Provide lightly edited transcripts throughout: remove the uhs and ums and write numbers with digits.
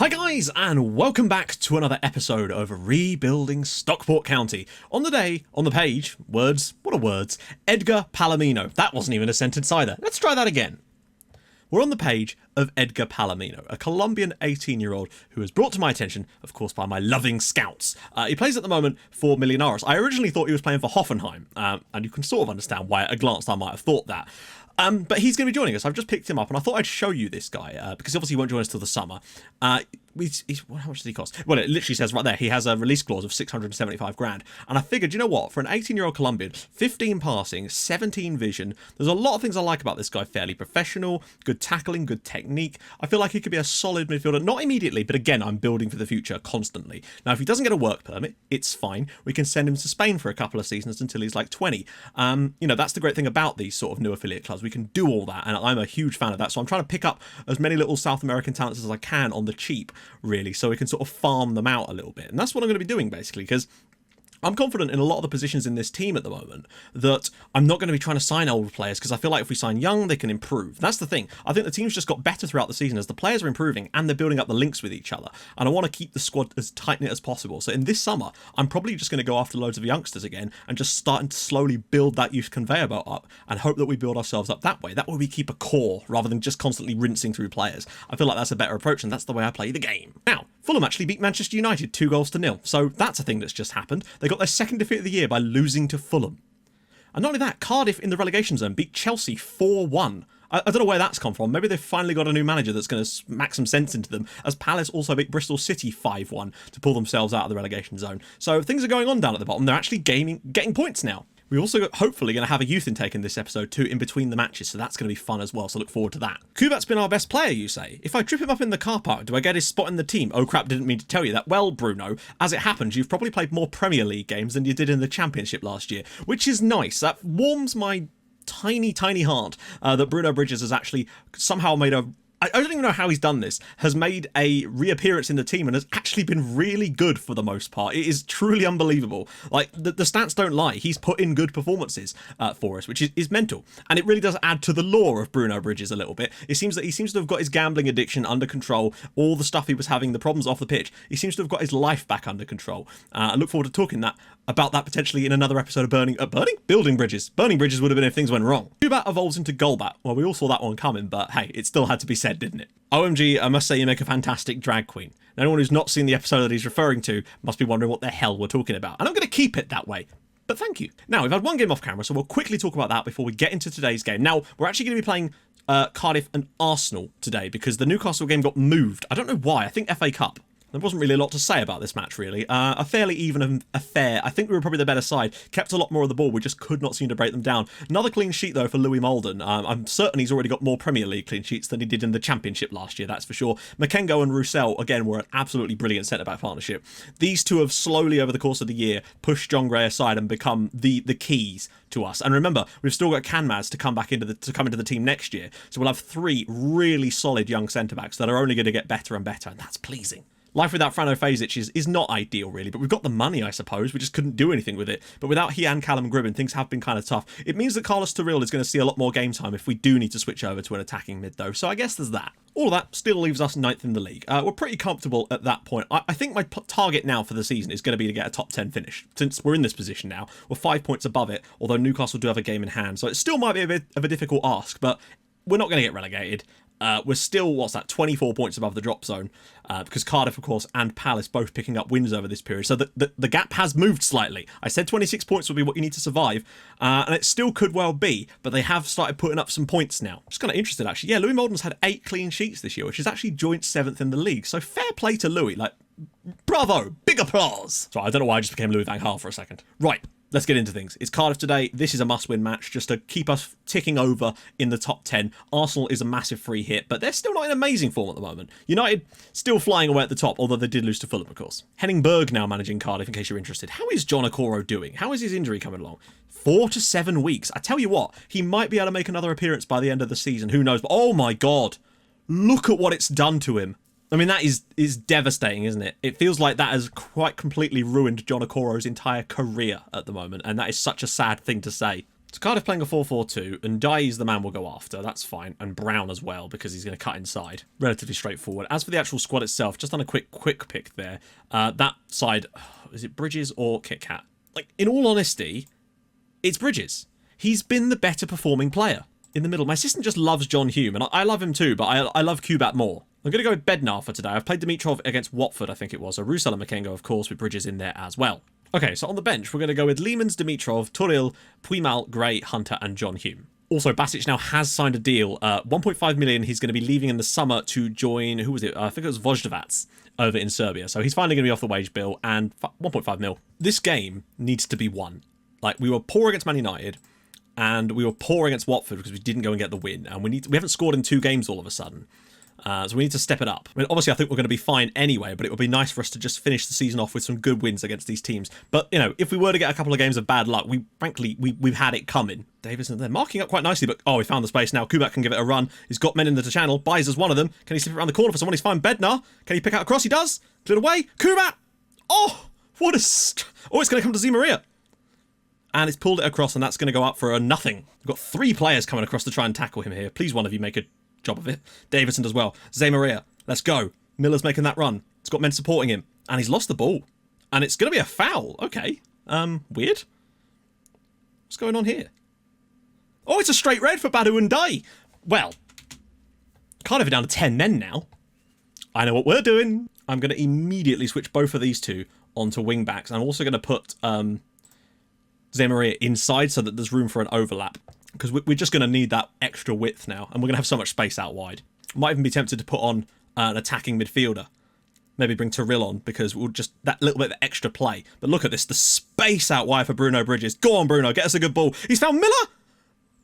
Hi guys, and welcome back to another episode of Rebuilding Stockport County. On the page, words, what are words? Edgar Palomino. That wasn't even a sentence either. Let's try that again. We're on the page of Edgar Palomino, a Colombian 18-year-old who was brought to my attention, of course, by my loving scouts. He plays at the moment for Millonarios. I originally thought he was playing for Hoffenheim, and you can sort of understand why at a glance I might have thought that. But he's going to be joining us. I've just picked him up, and I thought I'd show you this guy, because obviously he won't join us till the summer. How much does he cost? Well, it literally says right there, he has a release clause of 675 grand. And I figured, you know what, for an 18-year-old Colombian, 15 passing, 17 vision, there's a lot of things I like about this guy. Fairly professional, good tackling, good technique. I feel like he could be a solid midfielder, not immediately, but again, I'm building for the future constantly. Now, if he doesn't get a work permit, it's fine. We can send him to Spain for a couple of seasons until he's like 20. You know, that's the great thing about these sort of new affiliate clubs. We can do all that, and I'm a huge fan of that. So I'm trying to pick up as many little South American talents as I can on the cheap, really, so we can sort of farm them out a little bit. And that's what I'm going to be doing, basically, because I'm confident in a lot of the positions in this team at the moment that I'm not going to be trying to sign older players, because I feel like if we sign young, they can improve. That's the thing. I think the team's just got better throughout the season as the players are improving and they're building up the links with each other. And I want to keep the squad as tight-knit as possible. So in this summer, I'm probably just going to go after loads of youngsters again and just starting to slowly build that youth conveyor belt up and hope that we build ourselves up that way. That way we keep a core rather than just constantly rinsing through players. I feel like that's a better approach, and that's the way I play the game. Now, Fulham actually beat Manchester United 2-0. So that's a thing that's just happened. They got their second defeat of the year by losing to Fulham. And not only that, Cardiff in the relegation zone beat Chelsea 4-1. I don't know where that's come from. Maybe they've finally got a new manager that's going to smack some sense into them, as Palace also beat Bristol City 5-1 to pull themselves out of the relegation zone. So things are going on down at the bottom. They're actually getting points now. We're also hopefully going to have a youth intake in this episode too, in between the matches, so that's going to be fun as well, so look forward to that. Kubat's been our best player, you say? If I trip him up in the car park, do I get his spot in the team? Oh crap, didn't mean to tell you that. Well, Bruno, as it happens, you've probably played more Premier League games than you did in the Championship last year, which is nice. That warms my tiny heart that Bruno Bridges has actually somehow made a... I don't even know how he's done this, has made a reappearance in the team and has actually been really good for the most part. It is truly unbelievable. Like, the stats don't lie. He's put in good performances for us, which is mental. And it really does add to the lore of Bruno Bridges a little bit. It seems that he seems to have got his gambling addiction under control, all the stuff he was having, the problems off the pitch. He seems to have got his life back under control. I look forward to talking about that potentially in another episode of Building Bridges. Burning Bridges would have been if things went wrong. Kubat evolves into Golbat. Well, we all saw that one coming, but hey, it still had to be said, didn't it? OMG, I must say you make a fantastic drag queen. Now, anyone who's not seen the episode that he's referring to must be wondering what the hell we're talking about. And I'm going to keep it that way. But thank you. Now, we've had one game off camera, so we'll quickly talk about that before we get into today's game. Now, we're actually going to be playing Cardiff and Arsenal today because the Newcastle game got moved. I don't know why. I think FA Cup. There wasn't really a lot to say about this match, really. A fairly even affair. I think we were probably the better side. Kept a lot more of the ball. We just could not seem to break them down. Another clean sheet, though, for Louis Malden. I'm certain he's already got more Premier League clean sheets than he did in the Championship last year, that's for sure. Makengo and Roussel, again, were an absolutely brilliant centre-back partnership. These two have slowly, over the course of the year, pushed John Gray aside and become the keys to us. And remember, we've still got Canmaz to come into the team next year. So we'll have three really solid young centre-backs that are only going to get better and better, and that's pleasing. Life without Frano Fazic is not ideal, really, but we've got the money, I suppose. We just couldn't do anything with it. But without he and Callum Gribben, things have been kind of tough. It means that Carlos Toril is going to see a lot more game time if we do need to switch over to an attacking mid, though. So I guess there's that. All of that still leaves us 9th in the league. We're pretty comfortable at that point. I think my target now for the season is going to be to get a top 10 finish. Since we're in this position now, we're 5 points above it, although Newcastle do have a game in hand. So it still might be a bit of a difficult ask, but we're not going to get relegated. We're still, 24 points above the drop zone, because Cardiff, of course, and Palace both picking up wins over this period. So the gap has moved slightly. I said 26 points would be what you need to survive, and it still could well be, but they have started putting up some points now. Just kind of interested, actually. Yeah, Louis Malden's had 8 clean sheets this year, which is actually joint 7th in the league. So fair play to Louis. Like, bravo, big applause. So I don't know why I just became Louis Van Gaal for a second. Right. Let's get into things. It's Cardiff today. This is a must-win match just to keep us ticking over in the top 10. Arsenal is a massive free hit, but they're still not in amazing form at the moment. United still flying away at the top, although they did lose to Fulham, of course. Henning Berg now managing Cardiff, in case you're interested. How is John Okoro doing? How is his injury coming along? 4 to 7 weeks. I tell you what, he might be able to make another appearance by the end of the season. Who knows? But oh my God, look at what it's done to him. I mean, that is devastating, isn't it? It feels like that has quite completely ruined John Okoro's entire career at the moment, and that is such a sad thing to say. So Cardiff playing a 4-4-2, and Dye's the man we'll go after. That's fine. And Brown as well, because he's going to cut inside. Relatively straightforward. As for the actual squad itself, just on a quick pick there. That side, is it Bridges or Kit Kat? Like, in all honesty, it's Bridges. He's been the better performing player in the middle. My assistant just loves John Hume, and I love him too, but I love Kubat more. I'm going to go with Bednar for today. I've played Dimitrov against Watford, I think it was. So Roussel and Makengo, of course, with Bridges in there as well. Okay, so on the bench, we're going to go with Leemans, Dimitrov, Turil, Puimal, Gray, Hunter, and John Hume. Also, Basic now has signed a deal. 1.5 million he's going to be leaving in the summer to join, who was it? I think it was Vojdovac over in Serbia. So he's finally going to be off the wage bill, and 1.5 mil. This game needs to be won. Like, we were poor against Man United, and we were poor against Watford because we didn't go and get the win. And we haven't scored in 2 games all of a sudden. So we need to step it up. I mean, obviously, I think we're going to be fine anyway, but it would be nice for us to just finish the season off with some good wins against these teams. But, you know, if we were to get a couple of games of bad luck, we've had it coming. Davison, they're marking up quite nicely, but, oh, we found the space now. Kubat can give it a run. He's got men in the channel. Bizer's one of them. Can he slip around the corner for someone? He's found Bednar. Can he pick out a cross? He does. Cleared away. Kubat! Oh, what a... Oh, it's going to come to Zimaria. And it's pulled it across, and that's going to go up for a nothing. We've got 3 players coming across to try and tackle him here. Please, one of you make a job of it. Davison does well. Zé Maria, let's go. Miller's making that run. He's got men supporting him, and he's lost the ball. And it's going to be a foul. Okay. Weird. What's going on here? Oh, it's a straight red for Badu and Dye. Well, Cardiff are down to 10 men now. I know what we're doing. I'm going to immediately switch both of these two onto wing backs. I'm also going to put Zé Maria inside so that there's room for an overlap. Because we're just going to need that extra width now. And we're going to have so much space out wide. Might even be tempted to put on an attacking midfielder. Maybe bring Turil on, because we'll just... that little bit of extra play. But look at this. The space out wide for Bruno Bridges. Go on, Bruno. Get us a good ball. He's found Miller!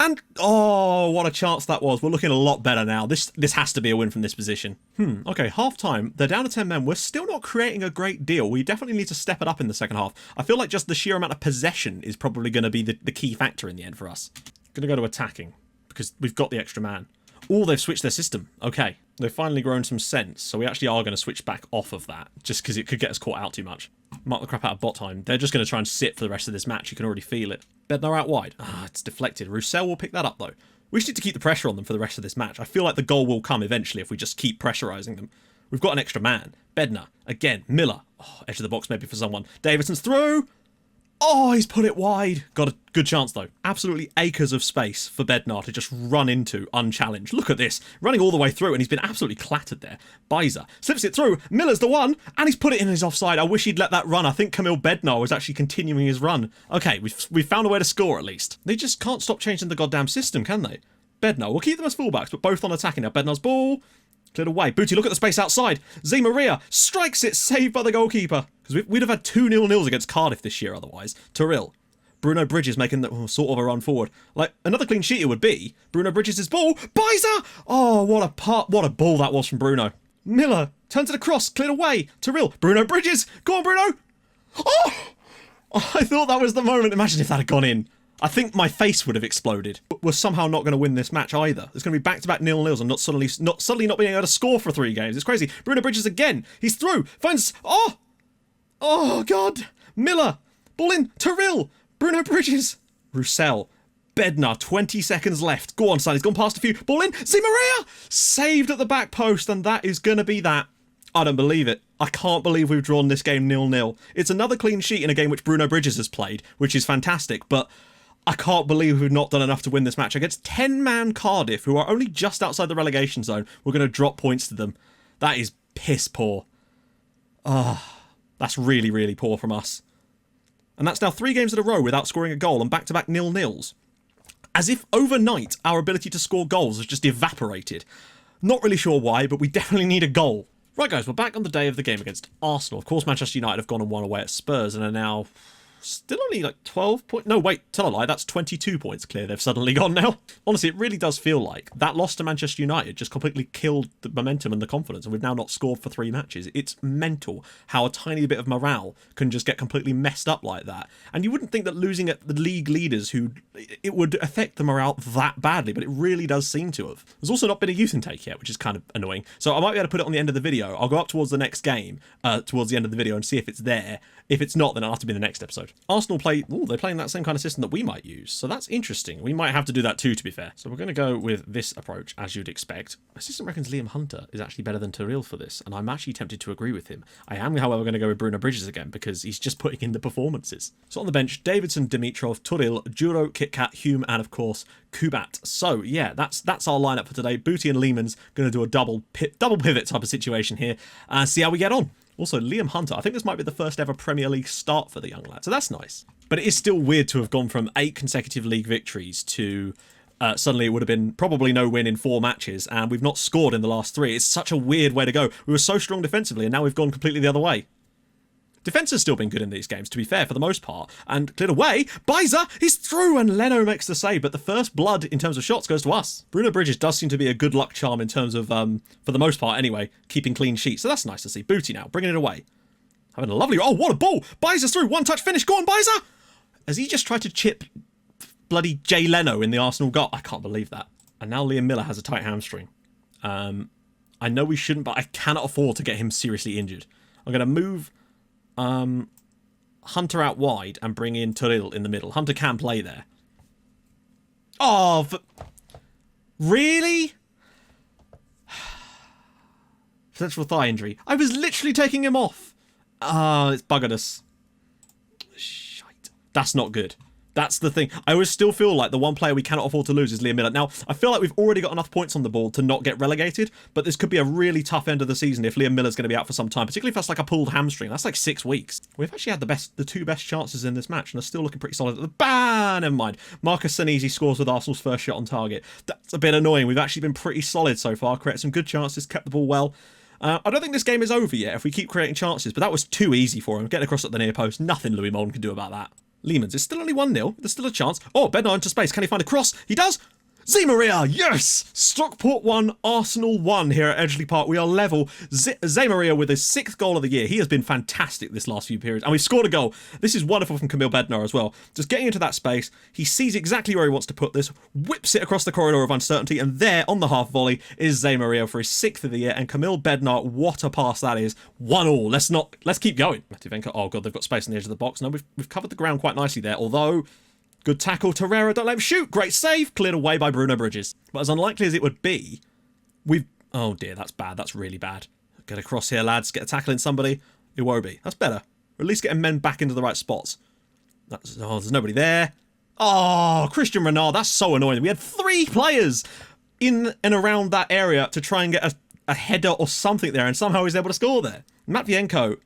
And... oh, what a chance that was. We're looking a lot better now. This has to be a win from this position. Okay, half-time. They're down to 10 men. We're still not creating a great deal. We definitely need to step it up in the second half. I feel like just the sheer amount of possession is probably going to be the key factor in the end for us. Going to go to attacking, because we've got the extra man. Oh, they've switched their system. Okay. They've finally grown some sense, so we actually are going to switch back off of that, just because it could get us caught out too much. Mark the crap out of bot time. They're just going to try and sit for the rest of this match. You can already feel it. Bednar out wide. Ah, it's deflected. Roussel will pick that up, though. We just need to keep the pressure on them for the rest of this match. I feel like the goal will come eventually if we just keep pressurising them. We've got an extra man. Bednar. Again. Miller. Oh, edge of the box maybe for someone. Davidson's through. Oh, he's put it wide. Got a good chance, though. Absolutely acres of space for Bednar to just run into unchallenged. Look at this. Running all the way through, and he's been absolutely clattered there. Bizer slips it through. Miller's the one, and he's put it in his offside. I wish he'd let that run. I think Camille Bednar was actually continuing his run. Okay, we've found a way to score, at least. They just can't stop changing the goddamn system, can they? Bednar, we'll keep them as fullbacks, but both on attacking now. Bednar's ball. Cleared away. Booty, look at the space outside. Zé Maria strikes it, saved by the goalkeeper. Because we'd have had 2 0-0s against Cardiff this year otherwise. Turil. Bruno Bridges making sort of a run forward. Like, another clean sheet it would be. Bruno Bridges' ball. Bizer! Oh, what a ball that was from Bruno. Miller turns it across, cleared away. Turil. Bruno Bridges. Go on, Bruno. Oh! I thought that was the moment. Imagine if that had gone in. I think my face would have exploded. But we're somehow not going to win this match either. There's going to be back-to-back 0-0s and not suddenly not being able to score for 3 games. It's crazy. Bruno Bridges again. He's through. Finds... oh! Oh, God. Miller. Ball in. Turil. Bruno Bridges. Roussel. Bednar. 20 seconds left. Go on, son. He's gone past a few. Ball in. Zé Maria. Saved at the back post, and that is going to be that. I don't believe it. I can't believe we've drawn this game 0-0. It's another clean sheet in a game which Bruno Bridges has played, which is fantastic, but... I can't believe we've not done enough to win this match. Against 10-man Cardiff, who are only just outside the relegation zone, we're going to drop points to them. That is piss poor. That's really, really poor from us. And that's now 3 games in a row without scoring a goal and back-to-back 0-0s. As if overnight our ability to score goals has just evaporated. Not really sure why, but we definitely need a goal. Right, guys, we're back on the day of the game against Arsenal. Of course, Manchester United have gone and won away at Spurs and are now... still only like 12 points. No, wait, tell a lie. That's 22 points clear. They've suddenly gone now. Honestly, it really does feel like that loss to Manchester United just completely killed the momentum and the confidence, and we've now not scored for 3 matches. It's mental how a tiny bit of morale can just get completely messed up like that. And you wouldn't think that losing at the league leaders, who it would affect the morale that badly, but it really does seem to have. There's also not been a youth intake yet, which is kind of annoying. So I might be able to put it on the end of the video. I'll go up towards the next game, towards the end of the video, and see if it's there. If it's not, then it'll have to be in the next episode. good. Arsenal play... Oh, they're playing that same kind of system that we might use. So that's interesting. We might have to do that too, to be fair. So we're going to go with this approach, as you'd expect. My assistant reckons Liam Hunter is actually better than Turil for this, and I'm actually tempted to agree with him. I am, however, going to go with Bruno Bridges again, because he's just putting in the performances. So on the bench, Davidson, Dimitrov, Turil, Juro, KitKat, Hume, and of course, Kubat. So yeah, that's our lineup for today. Booty and Lehman's going to do a double pivot type of situation here, and see how we get on. Also, Liam Hunter, I think this might be the first ever Premier League start for the young lad, so that's nice. But it is still weird to have gone from 8 consecutive league victories to suddenly it would have been probably no win in 4 matches, and we've not scored in the last 3. It's such a weird way to go. We were so strong defensively, and now we've gone completely the other way. Defence has still been good in these games, to be fair, for the most part. And cleared away. Bizer, he's through, and Leno makes the save. But the first blood, in terms of shots, goes to us. Bruno Bridges does seem to be a good luck charm in terms of, for the most part anyway, keeping clean sheets. So that's nice to see. Booty now, bringing it away. Having a lovely... Oh, what a ball! Bizer's through. One-touch finish. Go on, Bizer! Has he just tried to chip bloody Jay Leno in the Arsenal goal? I can't believe that. And now Liam Miller has a tight hamstring. I know we shouldn't, but I cannot afford to get him seriously injured. I'm going to move... Hunter out wide and bring in Turil in the middle. Hunter can play there. Oh, really? Potential thigh injury. I was literally taking him off. It's buggered us. Shite. That's not good. That's the thing. I always still feel like the one player we cannot afford to lose is Liam Miller. Now, I feel like we've already got enough points on the board to not get relegated, but this could be a really tough end of the season if Liam Miller's going to be out for some time, particularly if that's like a pulled hamstring. That's like 6 weeks. We've actually had the 2 best chances in this match, and are still looking pretty solid. Never mind. Marcus Senesi scores with Arsenal's first shot on target. That's a bit annoying. We've actually been pretty solid so far, created some good chances, kept the ball well. I don't think this game is over yet if we keep creating chances, but that was too easy for him. Getting across at the near post, nothing Louis Molden can do about that. Lehman's. It's still only 1-0. There's still a chance. Oh, Bednar into space. Can he find a cross? He does. Zé Maria, yes! Stockport 1, Arsenal 1 here at Edgeley Park. We are level. Zé Maria with his 6th goal of the year. He has been fantastic this last few periods. And we've scored a goal. This is wonderful from Camille Bednar as well. Just getting into that space. He sees exactly where he wants to put this, whips it across the corridor of uncertainty, and there, on the half volley, is Zé Maria for his 6th of the year. And Camille Bednar, what a pass that is. 1-1. Let's keep going. Mativenko, oh god, they've got space on the edge of the box. No, we've covered the ground quite nicely there, although... Good tackle, Torreira, don't let him shoot. Great save, cleared away by Bruno Bridges. But as unlikely as it would be, we've... Oh dear, that's bad, that's really bad. Get across here, lads, get a tackle in somebody. Iwobi, that's better. Or at least getting men back into the right spots. Oh, there's nobody there. Oh, Christian Renard, that's so annoying. We had 3 players in and around that area to try and get a header or something there, and somehow he's able to score there. Matvienko.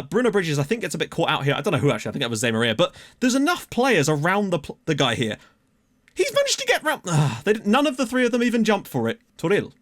Bruno Bridges, I think, gets a bit caught out here. I don't know who, actually. I think that was Zé Maria. But there's enough players around the guy here. He's managed to get round... none of the 3 of them even jump for it. Turil.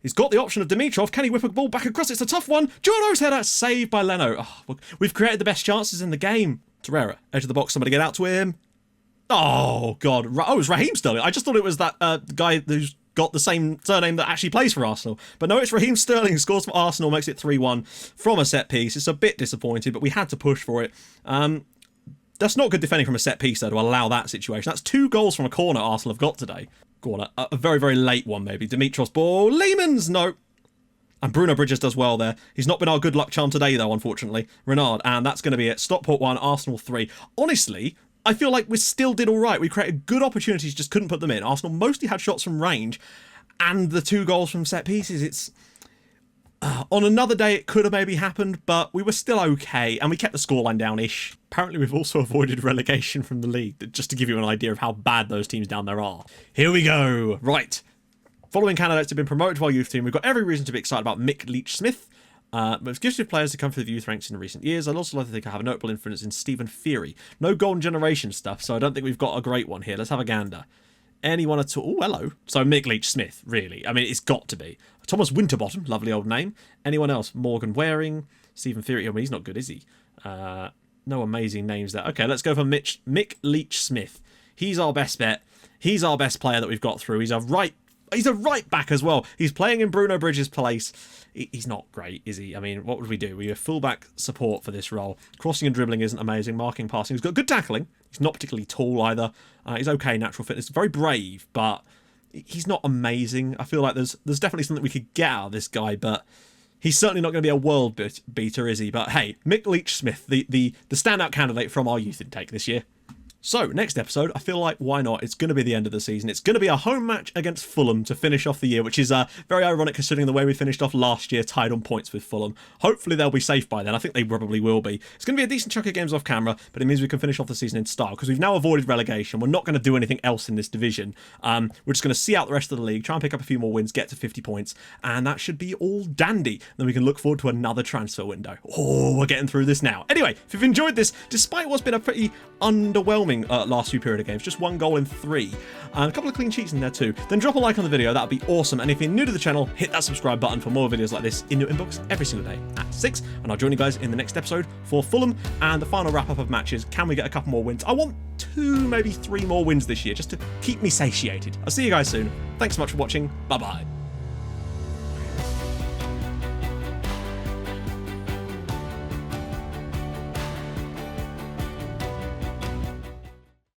He's got the option of Dimitrov. Can he whip a ball back across? It's a tough one. Juro's header saved by Leno. Oh, we've created the best chances in the game. Torreira, edge of the box. Somebody get out to him. Oh, God. Oh, it was Raheem Sterling. I just thought it was that guy who's got the same surname that actually plays for Arsenal. But no, it's Raheem Sterling who scores for Arsenal, makes it 3-1 from a set piece. It's a bit disappointing, but we had to push for it. That's not good defending from a set piece, though, to allow that situation. That's 2 goals from a corner Arsenal have got today. Go on, a very, very late one, maybe. Dimitrov's ball. Lehman's, no. And Bruno Bridges does well there. He's not been our good luck charm today, though, unfortunately. Renard, and that's going to be it. Stockport 1, Arsenal 3. Honestly, I feel like we still did all right. We created good opportunities, just couldn't put them in. Arsenal mostly had shots from range, and the 2 goals from set pieces. It's on another day it could have maybe happened, but we were still okay, and we kept the scoreline down-ish. Apparently we've also avoided relegation from the league, just to give you an idea of how bad those teams down there are. Here we go. Right. Following candidates have been promoted to our youth team, we've got every reason to be excited about Mick Leach-Smith. Most gifted players to come through the youth ranks in recent years. I'd also like to think I have a notable influence in Stephen Fury. No golden generation stuff, so I don't think we've got a great one here. Let's have a gander. Anyone at all? Oh, hello. So Mick Leach-Smith, really. I mean, it's got to be. Thomas Winterbottom, lovely old name. Anyone else? Morgan Waring, Stephen Fury. I mean, he's not good, is he? No amazing names there. Okay, let's go for Mick Leach-Smith. He's our best bet. He's our best player that we've got through. He's a right back as well. He's playing in Bruno Bridges' place. He's not great, is he? I mean, what would we do? We have fullback support for this role. Crossing and dribbling isn't amazing. Marking, passing. He's got good tackling. He's not particularly tall either. He's okay, natural fitness. Very brave, but he's not amazing. I feel like there's definitely something we could get out of this guy, but He's certainly not going to be a world beater, is he? But hey, Mick Leach-Smith, the standout candidate from our youth intake this year. So, next episode, I feel like, why not? It's going to be the end of the season. It's going to be a home match against Fulham to finish off the year, which is very ironic considering the way we finished off last year, tied on points with Fulham. Hopefully they'll be safe by then. I think they probably will be. It's going to be a decent chunk of games off camera, but it means we can finish off the season in style, because we've now avoided relegation. We're not going to do anything else in this division. We're just going to see out the rest of the league, try and pick up a few more wins, get to 50 points, and that should be all dandy. Then we can look forward to another transfer window. Oh, we're getting through this now. Anyway, if you've enjoyed this, despite what's been a pretty underwhelming last few period of games, just 1 goal in 3 and a couple of clean sheets in there too, then drop a like on the video. That would be awesome. And if you're new to the channel, hit that subscribe button for more videos like this in your inbox every single day at 6, and I'll join you guys in the next episode for Fulham and the final wrap up of matches. Can we get a couple more wins? I want 2, maybe 3 more wins this year just to keep me satiated. I'll see you guys soon. Thanks so much for watching. Bye bye.